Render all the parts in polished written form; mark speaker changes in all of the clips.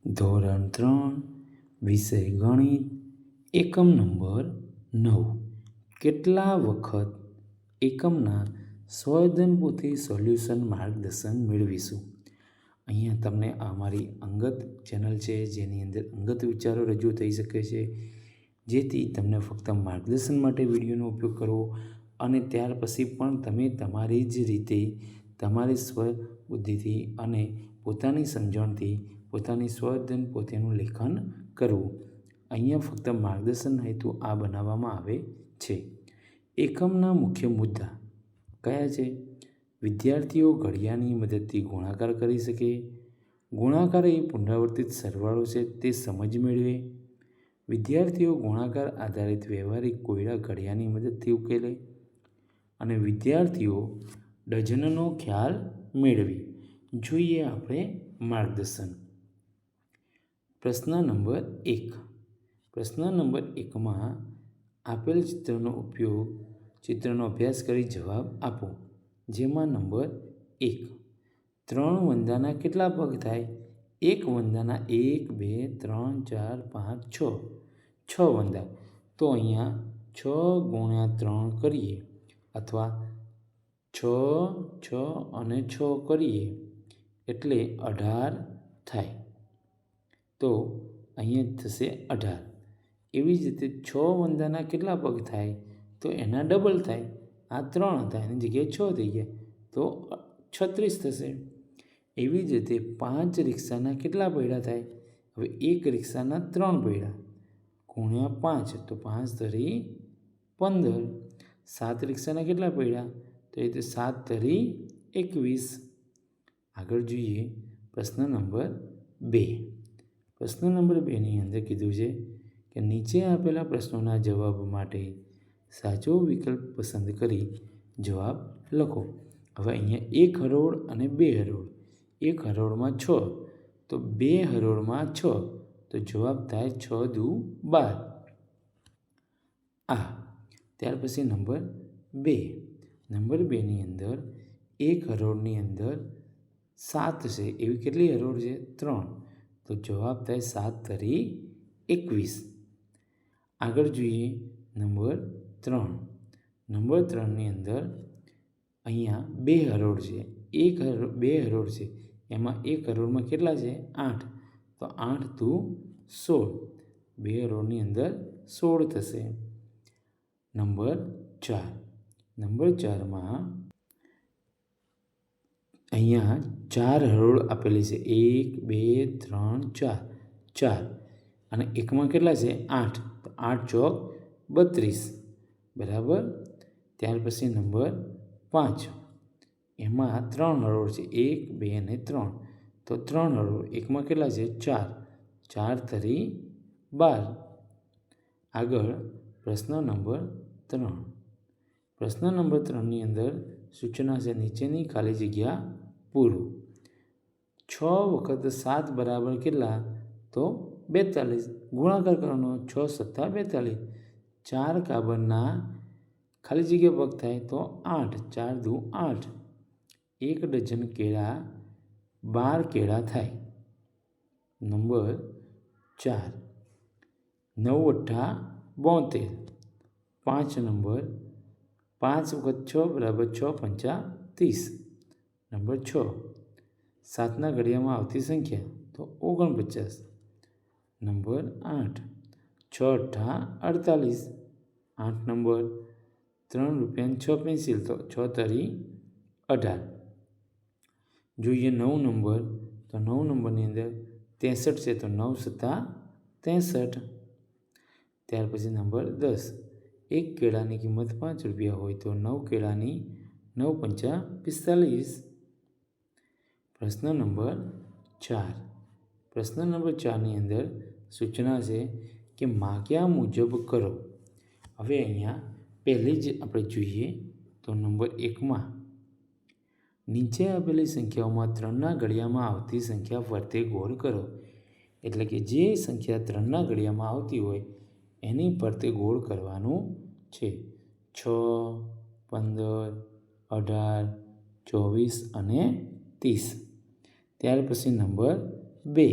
Speaker 1: ધોરણ 3 વિષય ગણિત એકમ નંબર 9 કેટલા વખત એકમના સ્વધનપોથી સોલ્યુશન માર્ગદર્શન મેળવીશું. અહીંયા તમને અમારી અંગત ચેનલ છે જેની અંદર અંગત વિચારો રજૂ થઈ શકે છે, જેથી તમને ફક્ત માર્ગદર્શન માટે વિડીયોનો ઉપયોગ કરવો અને ત્યાર પછી પણ તમે તમારી જ રીતે તમારી સ્વબુદ્ધિથી અને પોતાની સમજણથી પોતાની સ્વધન પોતેનું લેખન કરવું. અહીંયા ફક્ત માર્ગદર્શન હેતુ આ બનાવવામાં આવે છે. એકમના મુખ્ય મુદ્દા કયા છે? વિદ્યાર્થીઓ ઘડિયાળની મદદથી ગુણાકાર કરી શકે, ગુણાકાર એ પુનરાવર્તિત સરવાળો છે તે સમજ મેળવે, વિદ્યાર્થીઓ ગુણાકાર આધારિત વ્યવહારિક કોયડા ઘડિયાળની મદદથી ઉકેલે અને વિદ્યાર્થીઓ ડઝનનો ખ્યાલ મેળવી. જોઈએ આપણે માર્ગદર્શન. પ્રશ્ન નંબર 1. પ્રશ્ન નંબર 1માં આપેલ ચિત્રનો અભ્યાસ કરી જવાબ આપો. જેમાં નંબર 1, 3 વંદાના કેટલા પગ થાય? 1 વંદાના 1, 2, 3, 4, 5, 6. 6 વંદા. તો અહીંયા 6 ગુણ્યા 3 કરીએ અથવા 6, 6 અને 6 કરીએ એટલે 18 થાય. તો અહીંયા થશે 18. એવી જ રીતે 6 વંદાના કેટલા પગ થાય? તો એના ડબલ થાય. આ 3 હતા એની જગ્યાએ 6 થઈ ગયા તો 36 થશે. એવી જ રીતે 5 રિક્ષાના કેટલા પૈડા થાય? હવે 1 રિક્ષાના 3 પૈડા ગુણ્યા 5 તો 5 તરી 15. 7 રિક્ષાના કેટલા પૈડા? તો એ રીતે 7 તરી 21. આગળ જોઈએ પ્રશ્ન નંબર 2. પ્રશ્ન નંબર 2ની અંદર કીધું છે કે નીચે આપેલા પ્રશ્નોના જવાબ માટે સાચો વિકલ્પ પસંદ કરી જવાબ લખો. હવે અહીંયા 1 હરોળ અને 2 હરોળ. 1 હરોળમાં 6 તો 2 હરોળમાં 6 તો જવાબ થાય 6 દુ 12. ત્યાર પછી નંબર 2. નંબર 2ની અંદર 1 હરોળની અંદર 7 છે એવી કેટલી હરોળ છે? 3 તો જવાબ થાય 7 તરી 21. આગળ જોઈએ નંબર 3. નંબર 3ની અંદર અહીંયા 2 હરોળ છે. 2 હરોળ છે એમાં 1 હરોળમાં કેટલા છે? 8 તો 8 દુ 16. 2 હરોળની અંદર 16 થશે. નંબર 4. નંબર 4માં અહીંયા 4 હરોળ આપેલી છે. 1, 2, 3, 4. 4 અને એકમાં કેટલા છે? 8 તો 8 ચોક 32 બરાબર. ત્યાર પછી નંબર 5. એમાં 3 હરોળ છે. 1, 2 અને 3 તો 3 હરોળ. એકમાં કેટલા છે? 4. 4 તરી 12. આગળ પ્રશ્ન નંબર 3. પ્રશ્ન નંબર 3ની અંદર સૂચના છે નીચેની ખાલી જગ્યા પૂરો. 6 વખત 7 બરાબર કેટલા? તો 42. ગુણાકાર કરવાનો 6 સત્તા 42. 4 કાબરના ખાલી જગ્યા પગ થાય તો 8. 4 દુ 8. 1 ડઝન કેળા 12 કેળા થાય. નંબર 4. 9 અઠ્ઠા 72. 5 નંબર 5 વખત 6 બરાબર 6 પંચા 30. નંબર 6. 7ના ઘડિયામાં આવતી સંખ્યા તો 49. નંબર 8. 6 અઠ્ઠા 48. 8 નંબર 3 રૂપિયાની 6 પેન્સિલ તો 6 તરી 18. જોઈએ 9 નંબર તો 9 નંબરની અંદર 63 છે તો 9 સત્તા 63. ત્યાર પછી નંબર 10. 1 કેળાની કિંમત 5 રૂપિયા હોય તો 9 કેળાની 9 પંચા 45. પ્રશ્ન નંબર 4. પ્રશ્ન નંબર 4ની અંદર સૂચના છે કે માગ્યા મુજબ કરો. હવે અહીંયા પહેલી જ આપણે જોઈએ તો નંબર 1માં નીચે આપેલી સંખ્યાઓમાં 3ના ઘડિયામાં આવતી સંખ્યા ફરતે ગોળ કરો. એટલે કે જે સંખ્યા 3ના ઘડિયામાં આવતી હોય એની ફરતે ગોળ કરવાનું છે. 6, 15, 18, 24 અને 30. ત્યાર પછી નંબર 2.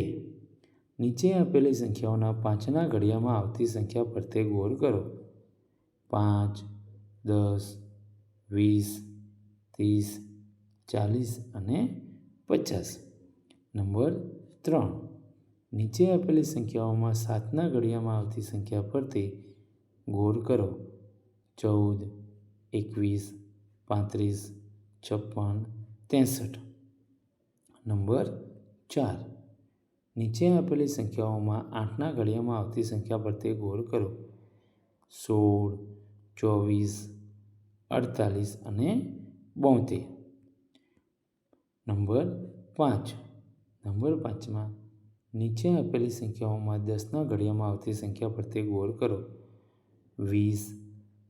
Speaker 1: નીચે આપેલી સંખ્યાઓના 5ના ઘડિયામાં આવતી સંખ્યા ફરતે ગોળ કરો. 5, 10, 20, 30, 40 અને 50. નંબર 3. નીચે આપેલી સંખ્યાઓમાં 7ના ઘડિયામાં આવતી સંખ્યા ફરતે ગોળ કરો. 14, 21, 35, 56, 63. નંબર 4. નીચે આપેલી સંખ્યાઓમાં 8ના ઘડિયામાં આવતી સંખ્યા ફરતે ગોળ કરો. 16, 24, 48 અને 72. નંબર 5. નંબર 5માં નીચે આપેલી સંખ્યાઓમાં 10ના ઘડિયામાં આવતી સંખ્યા ફરતે ગોળ કરો. 20,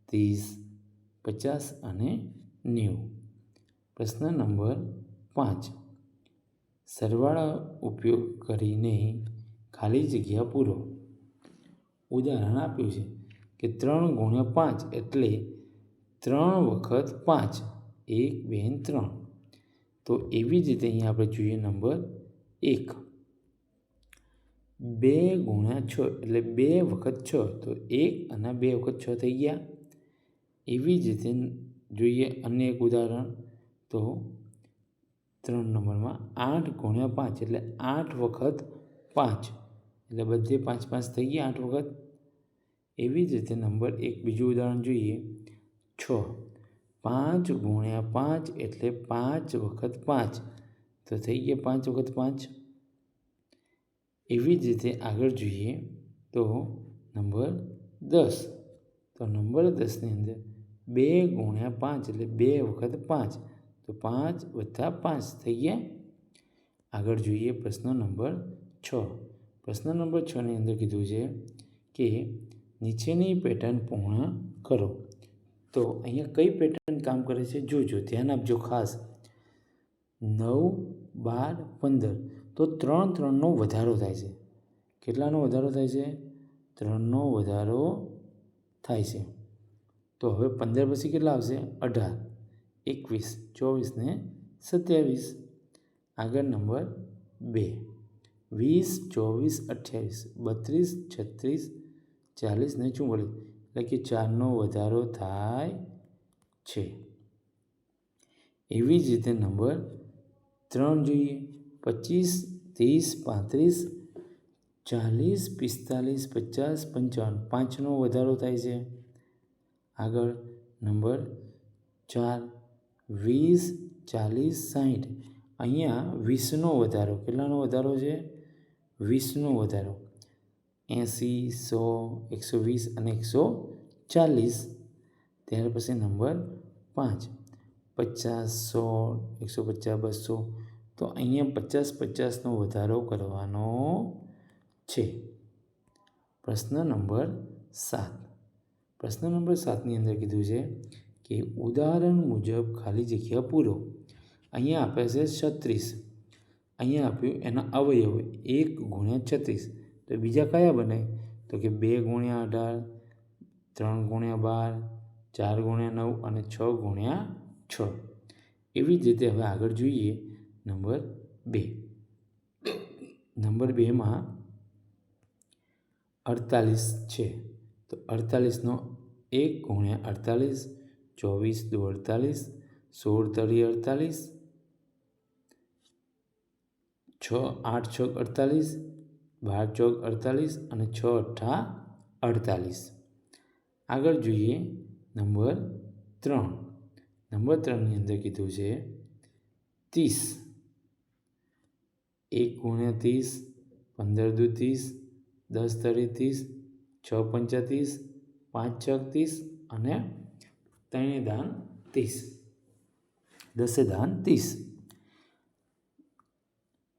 Speaker 1: 30, 50 અને 90. પ્રશ્ન નંબર 5. સરવાળા ઉપયોગ કરીને ખાલી જગ્યા પૂરો. ઉદાહરણ આપ્યું છે કે 3 × 5 એટલે 3 વખત 5, 1, 2 અને 3. તો એવી જ રીતે અહીંયા આપણે જોઈએ નંબર 1. 2 × 6 એટલે 2 વખત 6, તો 1 અને 2 વખત 6 થઈ ગયા. એવી જ રીતે જોઈએ અન્ય એક ઉદાહરણ, તો 3 નંબરમાં 8 × 5 એટલે 8 વખત 5, એટલે બધે 5, 5 થઈ ગયા 8 વખત. એવી જ રીતે નંબર 1 બીજું ઉદાહરણ જોઈએ. 6, 5 × 5 એટલે 5 વખત 5, તો થઈ ગયા 5 વખત 5. એવી જ રીતે આગળ જોઈએ તો નંબર 10. તો નંબર 10ની અંદર 2 × 5 એટલે 2 વખત 5, તો 5 + 5 થઈ ગયા. આગળ જોઈએ પ્રશ્ન નંબર 6. પ્રશ્ન નંબર 6ની અંદર કીધું છે કે નીચેની પેટર્ન પૂર્ણ કરો. તો અહીંયા કઈ પેટર્ન કામ કરે છે જોજો, ધ્યાન આપજો ખાસ. 9, 12, 15, તો 3, 3નો વધારો થાય છે. કેટલાનો વધારો થાય છે? 3નો વધારો થાય છે. તો હવે 15 પછી કેટલા આવશે? 18, 21, 24 ને 27. આગળ નંબર 2. 20, 24, 28, 32, 36, 40 ને 44, એટલે કે 4નો વધારો થાય છે. એવી જ રીતે નંબર 3 જોઈએ. 25, 30, 35, 40, 45, 50, 5નો વધારો થાય છે. આગળ નંબર 4. 20, 40, 60, અહીંયા 20નો વધારો. કેટલાનો વધારો છે? 20નો વધારો. 80, 100, 120 અને 140. ત્યાર પછી નંબર 5. 50, 100, 150, 200, તો અહીંયા 50, 50નો વધારો કરવાનો છે. પ્રશ્ન નંબર 7. પ્રશ્ન નંબર 7ની અંદર કીધું છે કે ઉદાહરણ મુજબ ખાલી જગ્યા પૂરો. અહીંયા આપે છે 36. અહીંયા આપ્યું એના અવયવ 1 × 36. તો બીજા કયા બને? તો કે 2 × 18, 3 × 12, 4 × 9 અને 6 × 6. એવી જ રીતે હવે આગળ જોઈએ નંબર 2. નંબર 2માં 48 છે. તો 48નો 1 × 48, 24, 2, 48, 16, 3, 48, 6, 8, 6, 48, 12, 4, 48 અને 6, 8, 48. આગળ જોઈએ નંબર 3. નંબર 3ની અંદર કીધું છે 30. 1 × 30, 15, 2, 30, 10, 30, 6, 35, 5, 6, 30 અને 3 દાન 30. 10 દાન 30.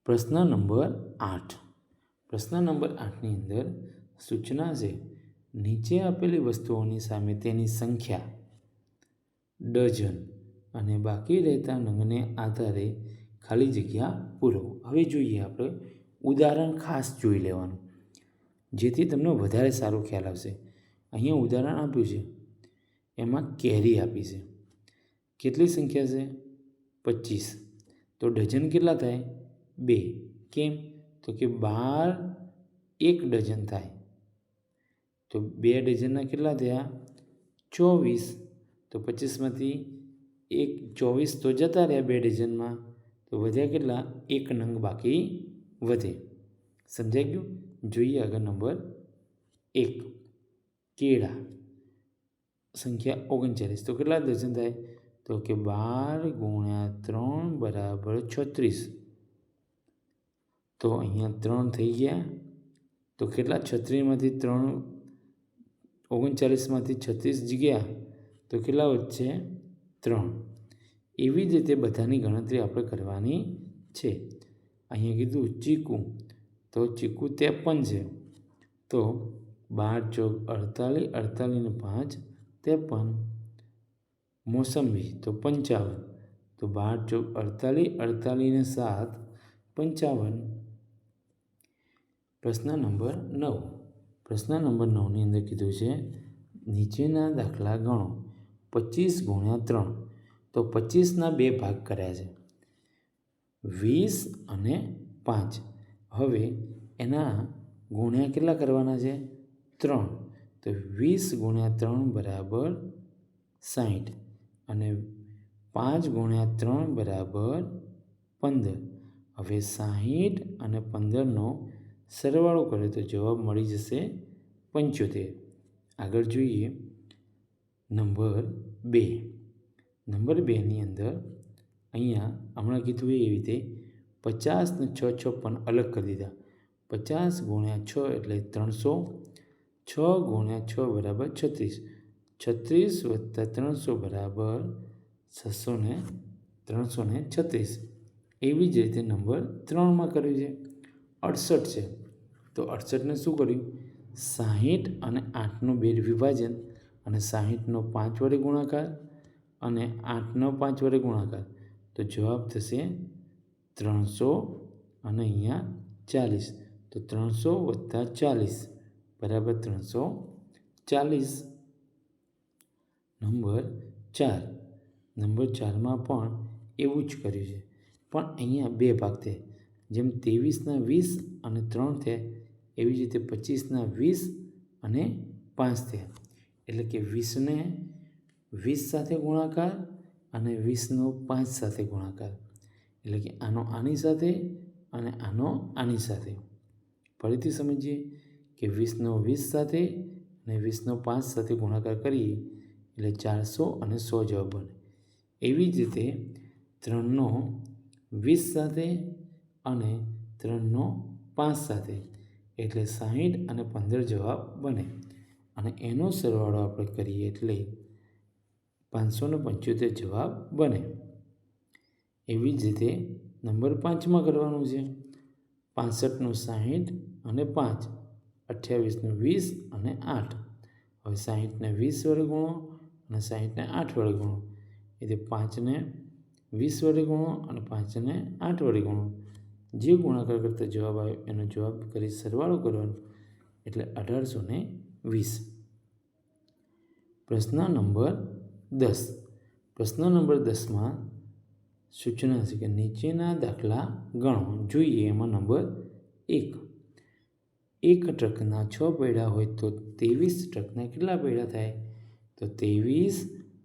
Speaker 1: પ્રશ્ન નંબર 8. પ્રશ્ન નંબર 8ની અંદર સૂચના છે નીચે આપેલી વસ્તુઓની સામે તેની સંખ્યા ડઝન અને બાકી રહેતા નંગને આધારે ખાલી જગ્યા પૂરો. હવે જોઈએ આપણે ઉદાહરણ ખાસ જોઈ લેવાનું, જેથી તમને વધારે સારો ખ્યાલ આવશે. અહીંયા ઉદાહરણ આપ્યું છે, એમાં કેરી આપી છે. કેટલી સંખ્યા છે? 25. તો ડઝન કેટલા થાય? 2. કેમ? તો કે 12 1 ડઝન થાય. તો 2 ડઝનના કેટલા થયા? 24. તો 25માંથી 24 તો જતા રહ્યા 2 ડઝનમાં. તો વધ્યા કેટલા? 1 નંગ બાકી વધે. સમજાઈ ગયું? જોઈએ આગળ નંબર 1. કેળા સંખ્યા 39. તો કેટલા ડઝન થાય? તો કે 12 ગુણ્યા 3 બરાબર 36. તો અહીંયા 3 થઈ ગયા. તો કેટલા? 36માંથી 3 39માંથી 36 ગયા તો કેટલા વધશે? 3. એવી જ રીતે બધાની ગણતરી આપણે કરવાની છે. અહીંયા કીધું ચીકુ, તો ચીકુ 53 છે. તો 12 ચોક 48, 48 ને 5 53. મોસંબી તો 55. તો 12 ચોક 48, 48 ને 7 55. પ્રશ્ન નંબર 9. પ્રશ્ન નંબર 9ની અંદર કીધું છે નીચેના દાખલા ગણો. 25 ગુણ્યા 3. તો 25ના 2 ભાગ કર્યા છે, 20 અને 5. હવે એના ગુણ્યા કેટલા કરવાના છે? 3. તો 20 ગુણ્યા 3 બરાબર 60 અને 5 ગુણ્યા 3 બરાબર 15. હવે 60 અને 15નો સરવાળો કરે તો જવાબ મળી જશે 75. આગળ જોઈએ નંબર 2. નંબર 2ની અંદર અહીંયા હમણાં કીધું એવી રીતે 50 ને 6 56 અલગ કરી દીધા. 50 ગુણ્યા 6 એટલે 300. 6 ગુણ્યા 6 બરાબર 36. 36 વત્તા 300 બરાબર 336. એવી જ રીતે નંબર 3માં કર્યું છે 68 છે. તો 68ને શું કર્યું? 60 અને 8નો 2 વિભાજન અને 60નો 5 વડે ગુણાકાર અને 8નો 5 વડે ગુણાકાર. તો જવાબ થશે 300 અને અહીંયા 40. તો 300 વત્તા 40 બરાબર 340. નંબર 4. નંબર 4માં પણ એવું જ કર્યું છે, પણ અહીંયા 2 ભાગ થયા. જેમ 23ના 20 અને 3 થયા એવી જ રીતે 25ના 20 અને 5 થયા. એટલે કે 20ને 20 સાથે ગુણાકાર અને 20નો 5 સાથે ગુણાકાર. એટલે કે આનો આની સાથે અને આનો આની સાથે. ફરીથી સમજીએ કે 20નો 20 સાથે અને 20નો 5 સાથે ગુણાકાર કરીએ એટલે 400 અને 100 જવાબ બને. એવી જ રીતે 3નો 20 સાથે અને 3નો 5 સાથે એટલે 60 અને 15 જવાબ બને. અને એનો સરવાળો આપણે કરીએ એટલે 575 જવાબ બને. એવી જ રીતે નંબર 5માં કરવાનું છે. 65નું 60 અને 5, 28નું 20 અને 8. હવે 60ને 20 વડે ગુણો અને 60ને 8 વડે ગુણો. એટલે 5ને 20 વડે ગુણો અને 5ને 8 વડે ગુણો. જે ગુણાકાર કરતા જવાબ આવે એનો જવાબ કરી સરવાળો કરવાનો એટલે 1820. પ્રશ્ન નંબર 10. પ્રશ્ન નંબર 10માં સૂચના છે કે નીચેના દાખલા ગણો. જોઈએ એમાં નંબર 1. એક ટ્રકના 6 પૈડા હોય તો 23 ટ્રકના કેટલા પૈડા થાય? તો 23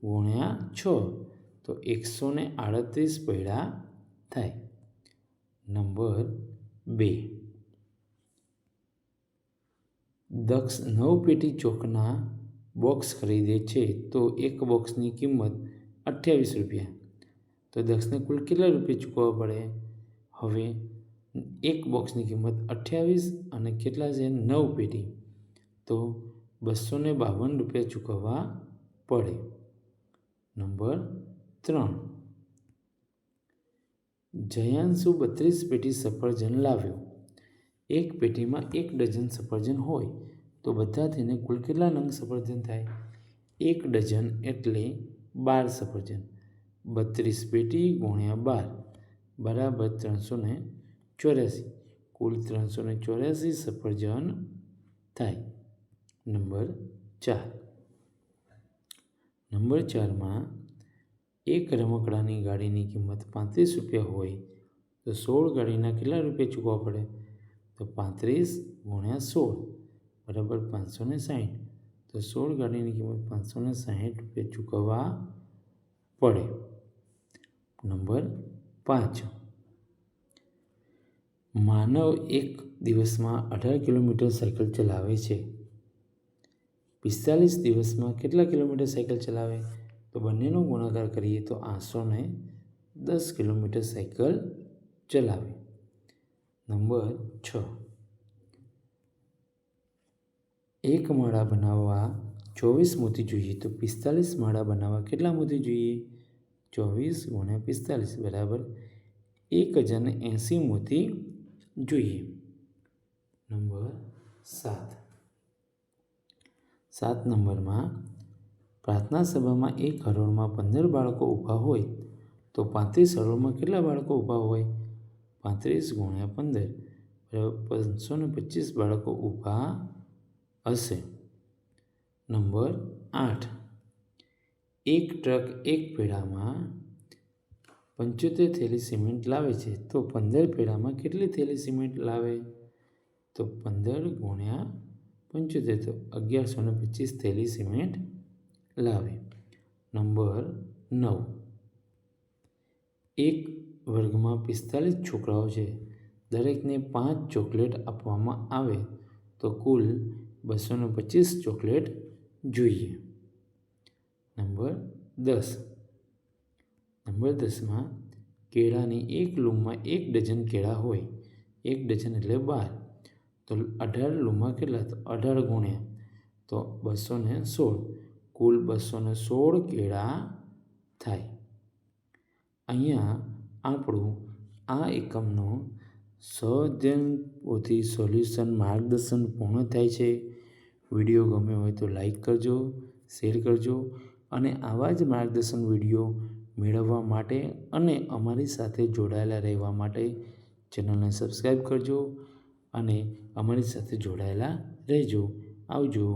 Speaker 1: ગુણ્યા 6 તો 138 પૈડા થાય. નંબર 2. દક્ષ 9 પેટી ચોકના બોક્સ ખરીદે છે તો એક બોક્સની કિંમત 28 રૂપિયા. તો દક્ષને કુલ કેટલા રૂપિયા ચૂકવવા પડે? હવે એક બોક્સની કિંમત 28 અને કેટલા છે? 9 પેટી. તો 252 રૂપિયા ચૂકવવા પડે. નંબર 3. જયાંશુ 32 પેટી સફરજન લાવ્યો. એક પેટીમાં 1 ડઝન સફરજન હોય તો બધા થઈને કુલ કેટલા નંગ સફરજન થાય? 1 ડઝન એટલે 12 સફરજન. 32 પેટી ગુણ્યા 12 બરાબર 384. કુલ 384 સફરજન થાય. નંબર 4. નંબર 4માં એક રમકડાની ગાડીની કિંમત 35 રૂપિયા હોય તો 16 ગાડીના કેટલા રૂપિયા ચૂકવવા પડે? તો તો 35 ગુણ્યા 16 બરાબર 560. તો 16 ગાડીની કિંમત 560 રૂપિયા ચૂકવવા પડે. નંબર 5. માનવ એક દિવસમાં 18 કિલોમીટર સાયકલ ચલાવે છે. 45 દિવસમાં કેટલા કિલોમીટર સાયકલ ચલાવે? તો બંનેનો ગુણાકાર કરીએ તો 810 કિલોમીટર સાયકલ ચલાવે. નંબર 6. એક માળા બનાવવા 24 મોતી જોઈએ તો 45 માળા બનાવવા કેટલા મોતી જોઈએ? 24 ગુણ્યા 45 બરાબર 1080 મોતી જોઈએ. નંબર 7. 7 નંબરમાં પ્રાર્થના સભામાં એક હરોળમાં 15 બાળકો ઊભા હોય તો 35 હરોળમાં કેટલા બાળકો ઊભા હોય? 35 ગુણ્યા 15 બરાબર 525 બાળકો ઊભા હશે. નંબર 8. એક ટ્રક એક પેડામાં 75 થેલી સિમેન્ટ લાવે છે તો 15 પેડામાં કેટલી થેલી સિમેન્ટ લાવે? તો 15 ગુણ્યા 75 તો 1125 થેલી સિમેન્ટ લાવે. નંબર 9. એક વર્ગમાં 45 છોકરાઓ છે. દરેકને 5 ચોકલેટ આપવામાં આવે તો કુલ 225 ચોકલેટ જોઈએ. નંબર 10. નંબર 10માં કેળાની એક લૂમમાં 1 ડઝન કેળા હોય. 1 ડઝન એટલે 12. તો 18 લૂમમાં કેટલા? તો 18 ગુણ્યા તો 216. કુલ 216 કેળા થાય. અહીંયા આપણું આ એકમનો સ્વાધ્યાય પોથી સોલ્યુશન માર્ગદર્શન પૂર્ણ થાય છે. વિડીયો ગમ્યો હોય તો લાઈક કરજો, શેર કરજો અને આવા જ માર્ગદર્શન વિડીયો મેળવવા માટે અને અમારી સાથે જોડાયેલા રહેવા માટે ચેનલને સબસ્ક્રાઈબ કરજો અને અમારી સાથે જોડાયેલા રહેજો. આવજો.